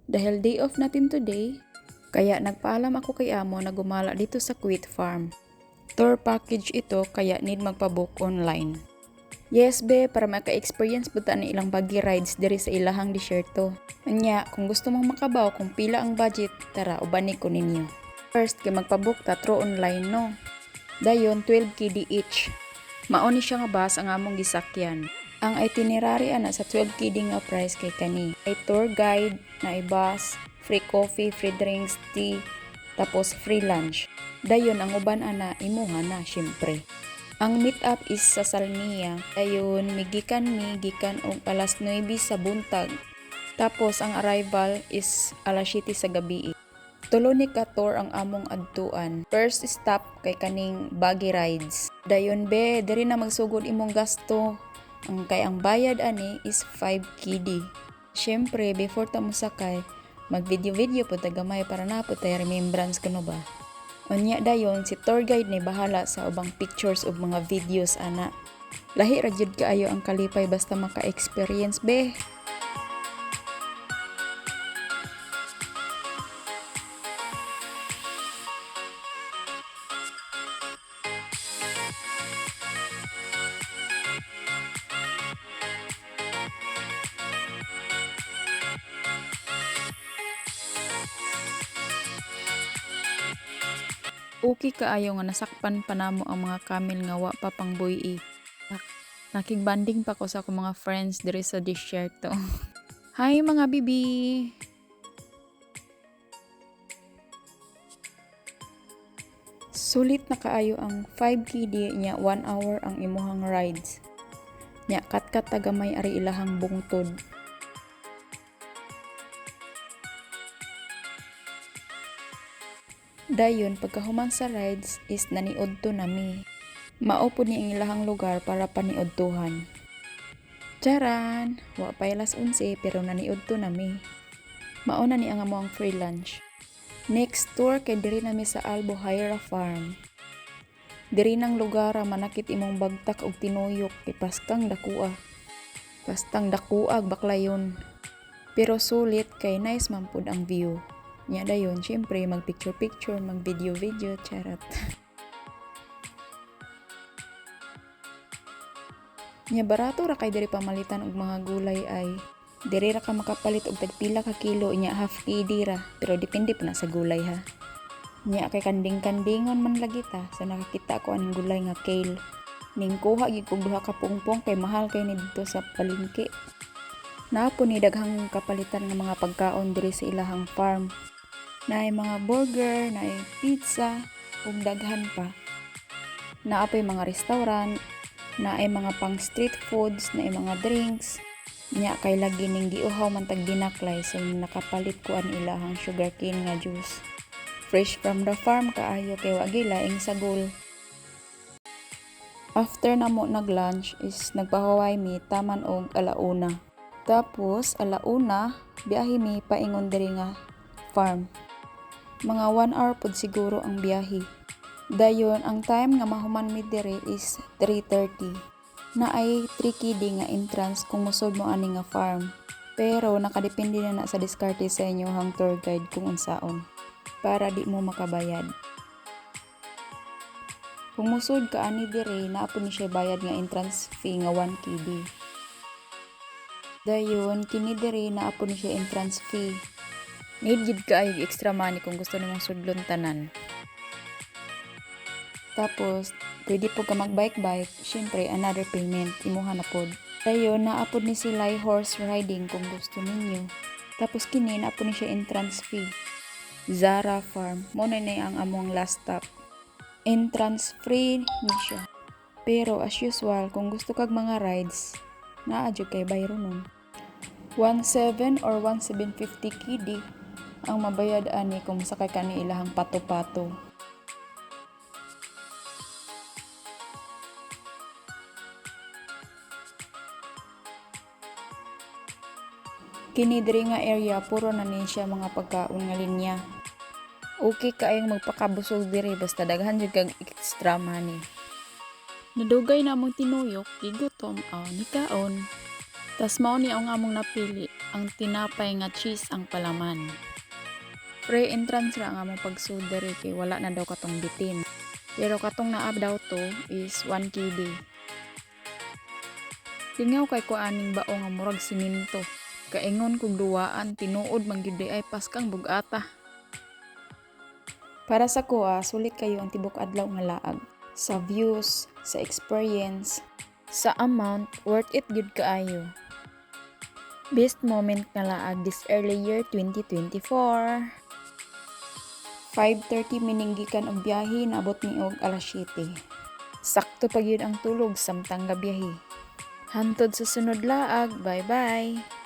Dahil day off natin today, kaya nagpaalam ako kay amo na gumala dito sa Quit Farm. Tour package ito kaya need magpabook online. Yes be, para maka-experience buta ni ilang buggy rides diri sa ilahang disyerto. Anya, kung gusto mong makabaw kung pila ang budget, tara ubani ko ninyo. First, kay magpabook ta through online no. Dayon 12 KD each. Mao ni siya nga bus ang among gisakyan. Ang itinerary ana sa 12 KD nga price kay kani. Ay tour guide, na bus, free coffee, free drinks, tea, tapos free lunch. Dayon ang uban ana imuha na syempre. Ang meet up is sa Salmia. Dayon gikan og alas 9 sa buntag. Tapos ang arrival is alas 7 sa gabi. Tulo ni ka tour ang among adtuan. First stop kay kaning buggy rides. Dayon be, diri na magsugod imong gasto. Ang bayad ani is 5 KD. Syempre, before ta mosakay, mag-video po ta gamay para na po tayo remembrance kuno ba. Unya dayon si tour guide ni bahala sa ubang pictures ug mga videos ana. Lahi ra jud kaayo ang kalipay basta maka-experience be. Okay kaayo nga nasakpan pa namo ang mga camel nga wa pa pang buhi. Nakigbanding pa ko sa akong mga friends diri sa disyerto. Hi mga bibi! Sulit na kaayo ang 5 KD nya 1 hour ang imuhang rides. Nya kat-kat tagamay ari ilahang bungtod. Dayon pagkahuman sa rides is naniudto nami. Mao pud ni ang ilahang lugar para paniudtuhan. Charan! Wa pa alas 11 pero naniudto nami. Mao na ni ang among free lunch. Next tour kay diri nami sa Albuhaira Farm. Diri nang lugar manakit imong bagtak og tinuyok kay pastang dakua. Pastang dakuag baklayon. Pero sulit kay nice man pud ang view. Nya dayon, syempre mag picture, mag video, charot. Nya barato ra kay diri pamalitan og mga gulay ay diri ra ka makapalit og tagpila ka kilo nya half KD ra, pero depende pa na sa gulay ha. Nya kay kanding-kandingon man lagi ta, sa nakakita ko aning gulay nga kale. Ning kuha gid kog duha ka pungpong kay mahal kay ni dito sa palengke. Naapon ni daghang kapalitan nga mga pagkaon diri sa ilahang farm. Naay mga burger, naay pizza, ug daghan pa. Naapay mga restaurant, naay mga pang street foods, naay mga drinks. Nya kay lagi ning giuhaw man tag dinaklay so nakapalit ko an ilahang sugarcane nga juice. Fresh from the farm kaayo kay wa gyud laing sagol. After namo nag-lunch is nagpahuway mi taman og alauna. Tapos alauna biyahe mi paingon diri nga farm. Mga 1 hour pod siguro ang biyahe. Dayon ang time nga mahuman mi diri is 3:30. Naay 3 KD nga entrance kung musod mo ani nga farm. Pero nakadepende na sa diskarte sa inyo hang tour guide kung unsaon para di mo makabayad. Kung musod ka ani diri naapon ni siya bayad nga entrance fee nga 1 KD. Dayon kini diri naapon ni siya entrance fee. Need gid kaayo extra money kung gusto nimong sudlon tanan. Tapos, pwede po ka mag-bike, syempre another payment, imuha na pod. Dayon, naapod ni sila horse riding kung gusto ninyo. Tapos kini, naapod ni siya entrance fee. Zara Farm, muna na ang among last stop. Entrance free ni siya. Pero as usual, kung gusto kag mga rides, naadyo kay bayro nun. 1,700 or 1,750 KD ang mabayad ani kung sakay ka ni ilahang pato-pato. Kini diri nga area puro na ni siya mga pagkaon nga linya. Okay kaayong magpakabusog diri basta daghan jud kag extra money. Nadugay na mong tinuyok, gigutom, ni kaon. Tas mao ni ang among napili, ang tinapay nga cheese ang palaman. Pre-entrance ra ang among pagsudere kay wala na daw katong bitin. Pero katong naab daw to is 1 KD. Lingaw kay ko aning bao nga murag siminto. Kaingon kog duwaan tinuod man gyud ay paskang bugata. Para sa kuha, sulit kayo ang tibok adlaw nga laag. Sa views, sa experience, sa amount, worth it gyud kaayo. Best moment nga laag this early year 2024. 5:30 mining gikan og biyahe, naabot mi og alas 7. Sakto pa gyud ang tulog samtang gabiyahe. Hantod sa sunod laag, bye-bye.